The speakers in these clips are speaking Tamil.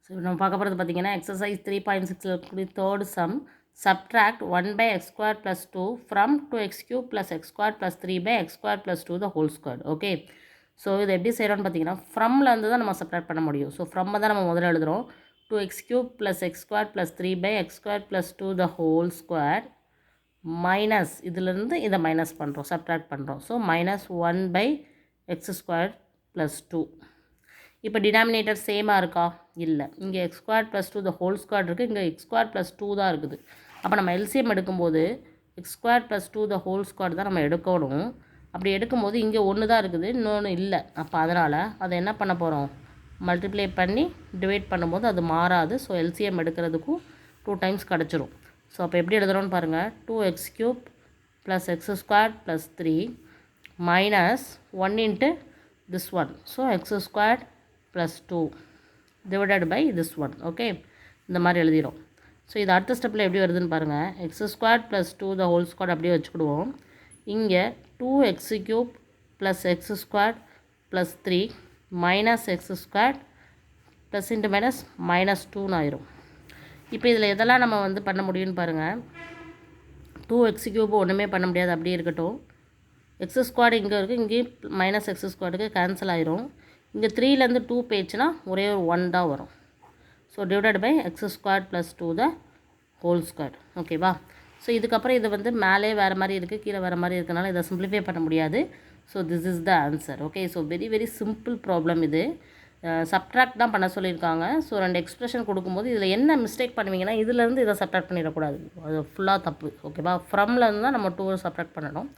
ஸோ நம்ம பார்க்க போகிறது பார்த்தீங்கன்னா எக்ஸசைஸ் 3.6 இருக்கக்கூடிய third sum subtract 1/x² + 2 from 2x³ + x² + 3/x² + 2 the whole square. Okay, so இது எப்படி செய்கிறோன்னு பார்த்தீங்கன்னா ஃப்ரம்ல இருந்து தான் நம்ம சப்ட்ராக்ட் பண்ண முடியும். ஸோ ஃப்ரம்மை தான் நம்ம முதல்ல எழுதுகிறோம். 2x³ + x² + 3/x² + 2 the whole square minus இதிலிருந்து இதை மைனஸ் பண்ணுறோம், சப்ட்ராக்ட் பண்ணுறோம். So -1/x² + 2. இப்போ டினாமினேட்டர் சேமாக இருக்கா? இல்லை. இங்கே x² + 2 த ஹோல் ஸ்கொயர் இருக்குது, இங்கே x² + 2 தான் இருக்குது. அப்போ நம்ம எல்சிஎம் எடுக்கும்போது x² + 2 த ஹோல் ஸ்கொயர் தான் நம்ம எடுக்கணும். அப்படி எடுக்கும்போது இங்கே ஒன்று தான் இருக்குது, இன்னொன்று இல்லை. அப்போ அதனால் அதை என்ன பண்ண போகிறோம், மல்டிப்ளை பண்ணி டிவைட் பண்ணும்போது அது மாறாது. ஸோ எல்சிஎம் எடுக்கிறதுக்கும் 2 டைம்ஸ் கிடச்சிரும். ஸோ அப்போ எப்படி எழுதுகிறோன்னு பாருங்கள். 2x³ + x² + 3 minus 1 into this one. So x² + 2 divided by this one. Okay, இந்த மாதிரி எழுதிடும். ஸோ இது அடுத்த ஸ்டெப்பில் எப்படி வருதுன்னு பாருங்கள். x² + 2 த ஹோல் ஸ்கொயர் அப்படியே வச்சுக்கிடுவோம். இங்கே 2x³ + x² + 3 minus x² plus into minus -2ன்னு ஆயிரும். இப்போ இதில் எதெல்லாம் நம்ம பண்ண முடியும்னு பாருங்கள். 2x³ ஒன்றுமே பண்ண முடியாது, அப்படியே இருக்கட்டும். x² இங்கே இருக்குது, இங்கேயும் -x² கேன்சல் ஆயிரும். இங்கே 3லேருந்து 2 போயிடுச்சுன்னா ஒரே ஒரு 1 தான் வரும். So divided by x² + 2 the whole square. ஓகேவா? ஸோ இதுக்கப்புறம் இது மேலே வேறு மாதிரி இருக்குது, கீழே வேறு மாதிரி இருக்கனால இதை சிம்பிளிஃபை பண்ண முடியாது. So this is the answer. Okay, so very very simple problem இது. சப்ட்ராக்ட் தான் பண்ண சொல்லியிருக்காங்க. ஸோ 2 எக்ஸ்பிரஷன் கொடுக்கும்போது இதில் என்ன மிஸ்டேக் பண்ணுவீங்கன்னா இதிலேருந்து இதை சப்ட்ராக்ட் பண்ணிடக்கூடாது, அது ஃபுல்லாக தப்பு. ஓகேவா? ஃப்ரம்லேருந்து தான் நம்ம 2 சப்ட்ராக்ட் பண்ணணும்.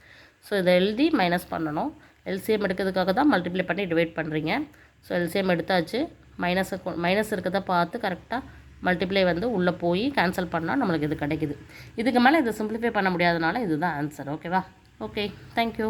ஸோ இதை எழுதி மைனஸ் பண்ணணும். எல்சிஎம் எடுக்கிறதுக்காக தான் மல்டிப்ளை பண்ணி டிவைட் பண்ணுறீங்க. ஸோ எல்சிஎம் எடுத்தாச்சு. மைனஸ் இருக்கிறத பார்த்து கரெக்டாக மல்டிப்ளை உள்ளே போய் கேன்சல் பண்ணால் நம்மளுக்கு இது கிடைக்குது. இதுக்கு மேலே இதை சிம்பிளிஃபை பண்ண முடியாதனால இதுதான் ஆன்சர். ஓகேவா? Okay, thank you.